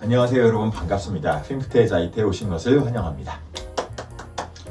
안녕하세요 여러분, 반갑습니다. 핀프테자이트에 오신 것을 환영합니다.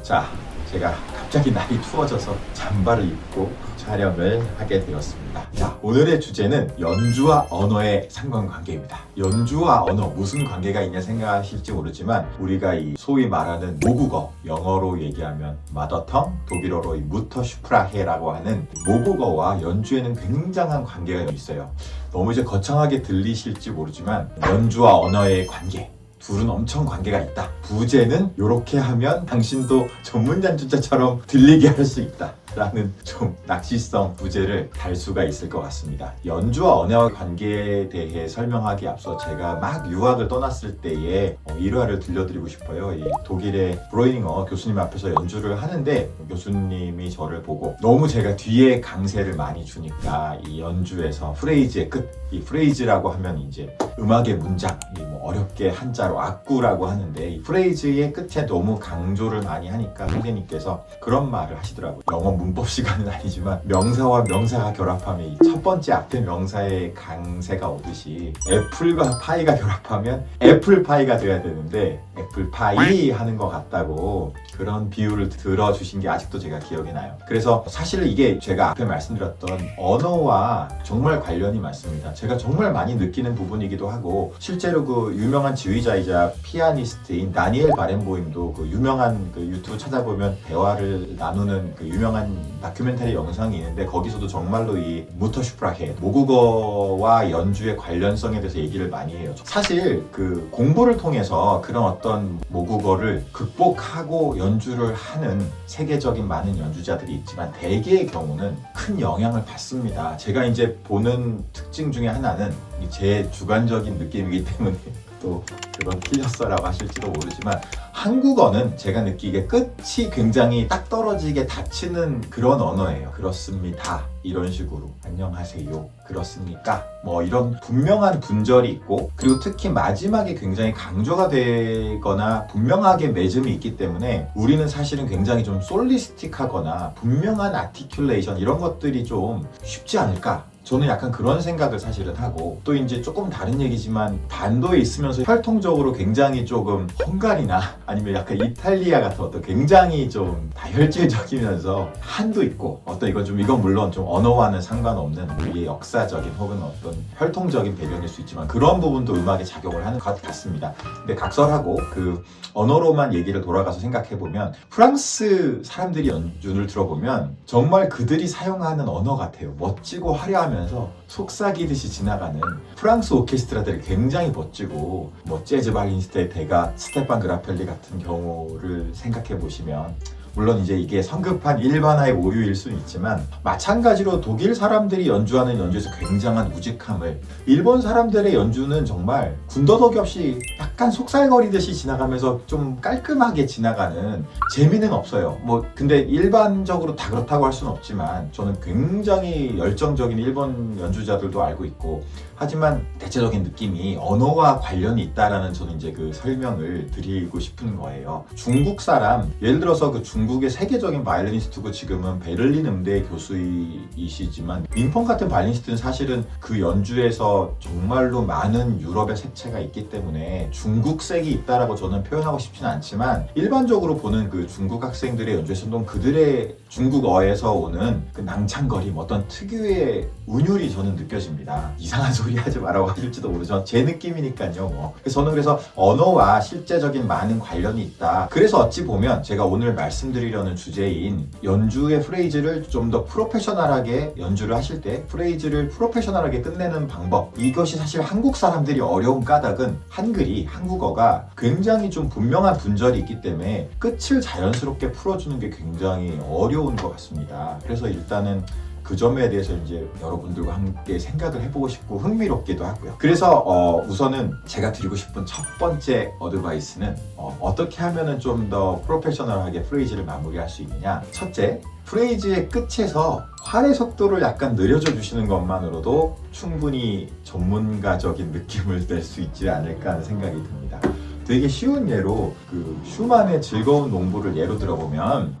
자, 제가 갑자기 날이 추워져서 잠바를 입고 촬영을 하게 되었습니다. 자, 오늘의 주제는 연주와 언어의 상관관계입니다. 연주와 언어, 무슨 관계가 있냐 생각하실지 모르지만 우리가 이 소위 말하는 모국어, 영어로 얘기하면 마더텅, 독일어로 이 무터슈프라헤라고 하는 모국어와 연주에는 굉장한 관계가 있어요. 너무 이제 거창하게 들리실지 모르지만 연주와 언어의 관계, 둘은 엄청 관계가 있다. 부제는 이렇게 하면 당신도 전문 연주자처럼 들리게 할 수 있다 라는 좀 낚시성 부제를 달 수가 있을 것 같습니다. 연주와 언어의 관계에 대해 설명하기 앞서 제가 막 유학을 떠났을 때의 일화를 들려드리고 싶어요. 이 독일의 브로이닝어 교수님 앞에서 연주를 하는데 교수님이 저를 보고 너무 제가 뒤에 강세를 많이 주니까 이 연주에서 프레이즈의 끝, 이 프레이즈라고 하면 이제 음악의 문장, 뭐 어렵게 한자로 악구라고 하는데 이 프레이즈의 끝에 너무 강조를 많이 하니까 선생님께서 그런 말을 하시더라고요. 영어 문법 시간은 아니지만 명사와 명사가 결합하면 이 첫 번째 앞에 명사의 강세가 오듯이 애플과 파이가 결합하면 애플파이가 돼야 되는데 애플파이 하는 것 같다고 그런 비유를 들어주신 게 아직도 제가 기억이 나요. 그래서 사실 이게 제가 앞에 말씀드렸던 언어와 정말 관련이 많습니다. 제가 정말 많이 느끼는 부분이기도 하고 실제로 그 유명한 지휘자이자 피아니스트인 다니엘 바렌보임도 그 유명한 그 유튜브 찾아보면 대화를 나누는 그 유명한 다큐멘터리 영상이 있는데 거기서도 정말로 이 무터슈프라헤 모국어와 연주의 관련성에 대해서 얘기를 많이 해요. 사실 그 공부를 통해서 그런 어떤 모국어를 극복하고 연주를 하는 세계적인 많은 연주자들이 있지만 대개의 경우는 큰 영향을 받습니다. 제가 이제 보는 특징 중에 하나는 제 주관적인 느낌이기 때문에 또 그건 틀렸어라고 하실지도 모르지만 한국어는 제가 느끼기에 끝이 굉장히 딱 떨어지게 닫히는 그런 언어예요. 그렇습니다. 이런 식으로 안녕하세요. 그렇습니까? 뭐 이런 분명한 분절이 있고 그리고 특히 마지막에 굉장히 강조가 되거나 분명하게 매점이 있기 때문에 우리는 사실은 굉장히 좀 솔리스틱하거나 분명한 아티큘레이션 이런 것들이 좀 쉽지 않을까? 저는 약간 그런 생각을 사실은 하고 또 이제 조금 다른 얘기지만 반도에 있으면서 혈통적으로 굉장히 조금 헝가리나 아니면 약간 이탈리아 같은 어떤 굉장히 좀 다혈질적이면서 한도 있고 어떤 이건 물론 좀 언어와는 상관없는 우리의 역사적인 혹은 어떤 혈통적인 배경일 수 있지만 그런 부분도 음악에 작용을 하는 것 같습니다. 근데 각설하고 그 언어로만 얘기를 돌아가서 생각해보면 프랑스 사람들이 연주를 들어보면 정말 그들이 사용하는 언어 같아요. 멋지고 화려하면서 속삭이듯이 지나가는 프랑스 오케스트라들이 굉장히 멋지고 뭐 재즈 바이올리니스트의 대가 스테판 그라펠리 같은 경우를 생각해 보시면 물론 이제 이게 성급한 일반화의 오류일 수는 있지만 마찬가지로 독일 사람들이 연주하는 연주에서 굉장한 우직함을 일본 사람들의 연주는 정말 군더더기 없이 약간 속살거리듯이 지나가면서 좀 깔끔하게 지나가는 재미는 없어요. 뭐 근데 일반적으로 다 그렇다고 할 수는 없지만 저는 굉장히 열정적인 일본 연주자들도 알고 있고 하지만 대체적인 느낌이 언어와 관련이 있다라는 저는 이제 그 설명을 드리고 싶은 거예요. 중국 사람 예를 들어서 그 중국의 세계적인 바이올리니스트고 지금은 베를린 음대 교수이시지만 민펑 같은 바이올리니스트는 사실은 그 연주에서 정말로 많은 유럽의 색채가 있기 때문에 중국색이 있다라고 저는 표현하고 싶지는 않지만 일반적으로 보는 그 중국 학생들의 연주에서는 그들의 중국어에서 오는 그 낭창거림 어떤 특유의 운율이 저는 느껴집니다. 이상한 소리 하지 말라고 하실지도 모르지만 제 느낌이니까요. 뭐. 그래서 언어와 실제적인 많은 관련이 있다. 그래서 어찌 보면 제가 오늘 말씀드리려는 주제인 연주의 프레이즈를 좀 더 프로페셔널하게 연주를 하실 때 프레이즈를 프로페셔널하게 끝내는 방법 이것이 사실 한국 사람들이 어려운 까닭은 한글이 한국어가 굉장히 좀 분명한 분절이 있기 때문에 끝을 자연스럽게 풀어주는 게 굉장히 어려운 것 같습니다. 그래서 일단은 그 점에 대해서 이제 여러분들과 함께 생각을 해보고 싶고 흥미롭기도 하고요. 그래서 우선은 제가 드리고 싶은 첫 번째 어드바이스는 어떻게 하면은 좀 더 프로페셔널하게 프레이즈를 마무리할 수 있느냐. 첫째, 프레이즈의 끝에서 활의 속도를 약간 늘려줘 주시는 것만으로도 충분히 전문가적인 느낌을 낼 수 있지 않을까 하는 생각이 듭니다. 되게 쉬운 예로 그 슈만의 즐거운 농부를 예로 들어보면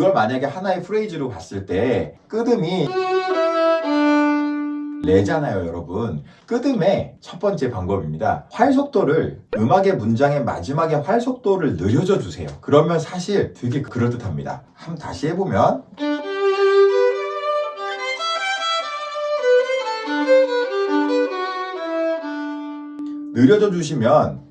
이걸 만약에 하나의 프레이즈로 봤을 때 끄듬이 레잖아요, 여러분. 끄듬의 첫 번째 방법입니다. 활 속도를, 음악의 문장의 마지막에 활 속도를 느려져 주세요. 그러면 사실 되게 그럴듯합니다. 한번 다시 해보면 느려져 주시면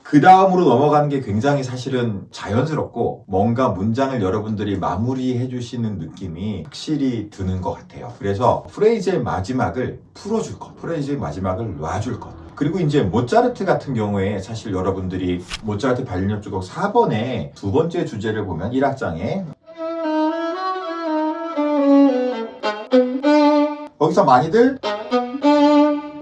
그 다음으로 넘어가는 게 굉장히 사실은 자연스럽고 뭔가 문장을 여러분들이 마무리해 주시는 느낌이 확실히 드는 것 같아요. 그래서 프레이즈의 마지막을 풀어줄 것, 프레이즈의 마지막을 놔줄 것. 그리고 이제 모차르트 같은 경우에 사실 여러분들이 모차르트 바이올린 협주곡 4번의 두 번째 주제를 보면 1악장에 거기서 많이들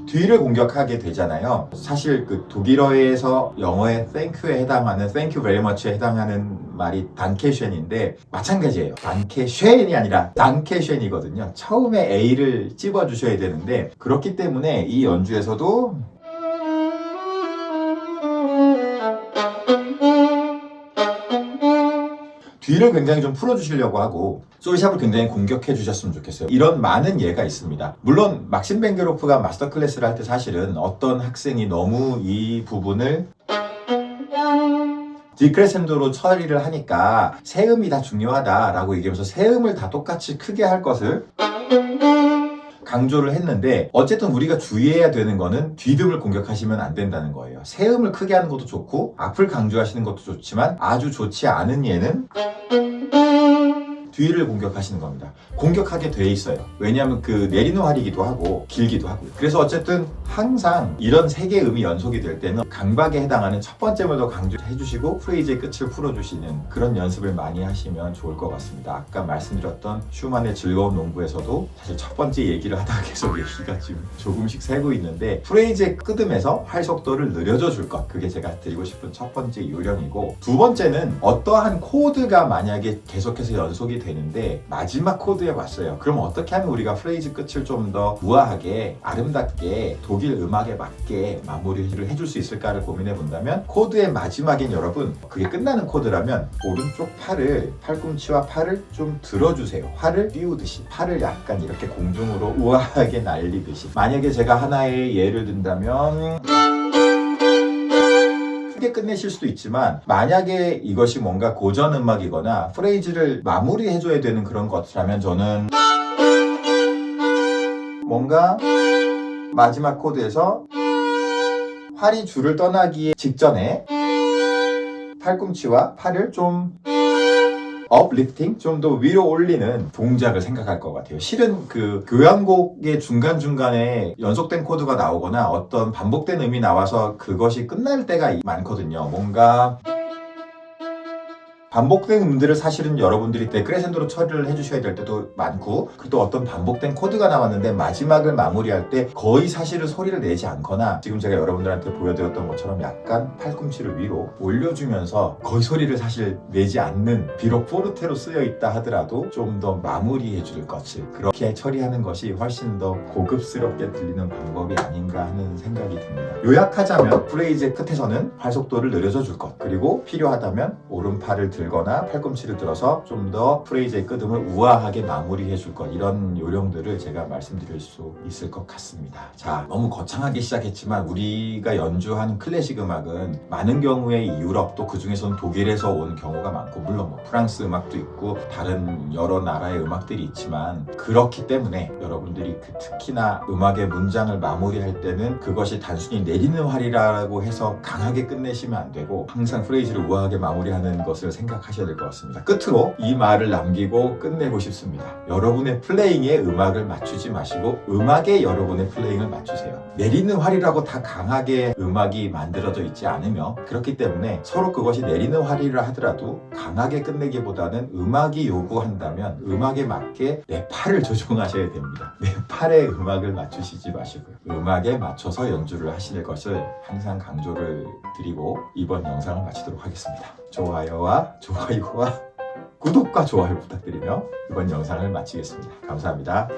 뒤를 공격하게 되잖아요. 사실 그 독일어에서 영어의 thank에 해당하는 thank you very much에 해당하는 말이 단케쉔인데 마찬가지예요. 단케쉔이 아니라 단케쉔이거든요. 처음에 A를 찝어 주셔야 되는데 그렇기 때문에 이 연주에서도 뒤를 굉장히 좀 풀어주시려고 하고 솔샵을 굉장히 공격해 주셨으면 좋겠어요. 이런 많은 예가 있습니다. 물론 막심 벤게로프가 마스터 클래스를 할 때 사실은 어떤 학생이 너무 이 부분을 디크레센도로 처리를 하니까 세음이 다 중요하다라고 얘기하면서 세음을 다 똑같이 크게 할 것을 강조를 했는데 어쨌든 우리가 주의해야 되는 거는 뒤듬을 공격하시면 안 된다는 거예요. 세음을 크게 하는 것도 좋고 악플 강조하시는 것도 좋지만 아주 좋지 않은 예는 뒤를 공격하시는 겁니다. 공격하게 돼 있어요. 왜냐하면 그 내리는 활이기도 하고 길기도 하고요. 그래서 어쨌든 항상 이런 세 개의 음이 연속이 될 때는 강박에 해당하는 첫 번째 물도 강조해 주시고 프레이즈의 끝을 풀어주시는 그런 연습을 많이 하시면 좋을 것 같습니다. 아까 말씀드렸던 슈만의 즐거운 농부에서도 사실 첫 번째 얘기를 하다가 계속 얘기가 지금 조금씩 새고 있는데 프레이즈의 끄듬에서 활 속도를 느려져 줄 것, 그게 제가 드리고 싶은 첫 번째 요령이고, 두 번째는 어떠한 코드가 만약에 계속해서 연속이 되는데 마지막 코드에 왔어요. 그럼 어떻게 하면 우리가 프레이즈 끝을 좀 더 우아하게 아름답게 독일 음악에 맞게 마무리를 해줄 수 있을까를 고민해 본다면 코드의 마지막엔 여러분 그게 끝나는 코드라면 오른쪽 팔을 팔꿈치와 팔을 좀 들어주세요. 활을 띄우듯이 팔을 약간 이렇게 공중으로 우아하게 날리듯이. 만약에 제가 하나의 예를 든다면 크게 끝내실 수도 있지만 만약에 이것이 뭔가 고전 음악이거나 프레이즈를 마무리해줘야 되는 그런 것이라면 저는 뭔가 마지막 코드에서 활이 줄을 떠나기 직전에 팔꿈치와 팔을 좀 업리프팅? 좀 더 위로 올리는 동작을 생각할 것 같아요. 실은 그 교향곡의 중간중간에 연속된 코드가 나오거나 어떤 반복된 음이 나와서 그것이 끝날 때가 많거든요. 뭔가 반복된 음들을 사실은 여러분들이 데크레센도로 처리를 해주셔야 될 때도 많고, 그리고 또 어떤 반복된 코드가 나왔는데 마지막을 마무리할 때 거의 사실은 소리를 내지 않거나 지금 제가 여러분들한테 보여드렸던 것처럼 약간 팔꿈치를 위로 올려주면서 거의 소리를 사실 내지 않는, 비록 포르테로 쓰여 있다 하더라도 좀 더 마무리해 줄 것을 그렇게 처리하는 것이 훨씬 더 고급스럽게 들리는 방법이 아닌가 하는 생각이 듭니다. 요약하자면 프레이즈의 끝에서는 활속도를 느려져 줄 것, 그리고 필요하다면 오른팔을 들거나 팔꿈치를 들어서 좀 더 프레이즈의 끄듬을 우아하게 마무리해 줄 것, 이런 요령들을 제가 말씀드릴 수 있을 것 같습니다. 자, 너무 거창하게 시작했지만 우리가 연주하는 클래식 음악은 많은 경우에 유럽, 또 그 중에서는 독일에서 온 경우가 많고, 물론 뭐 프랑스 음악도 있고 다른 여러 나라의 음악들이 있지만, 그렇기 때문에 여러분들이 특히나 음악의 문장을 마무리할 때는 그것이 단순히 내리는 활이라고 해서 강하게 끝내시면 안 되고 항상 프레이즈를 우아하게 마무리하는 것을 생각하셔야 될 것 같습니다. 끝으로 이 말을 남기고 끝내고 싶습니다. 여러분의 플레잉에 음악을 맞추지 마시고 음악에 여러분의 플레잉을 맞추세요. 내리는 활이라고 다 강하게 음악이 만들어져 있지 않으며, 그렇기 때문에 서로 그것이 내리는 활이라 하더라도 강하게 끝내기보다는 음악이 요구한다면 음악에 맞게 내 팔을 조종하셔야 됩니다. 내 팔에 음악을 맞추시지 마시고요. 음악에 맞춰서 연주를 하실 것을 항상 강조를 드리고 이번 영상을 마치도록 하겠습니다. 좋아요와 구독과 좋아요 부탁드리며 이번 영상을 마치겠습니다. 감사합니다.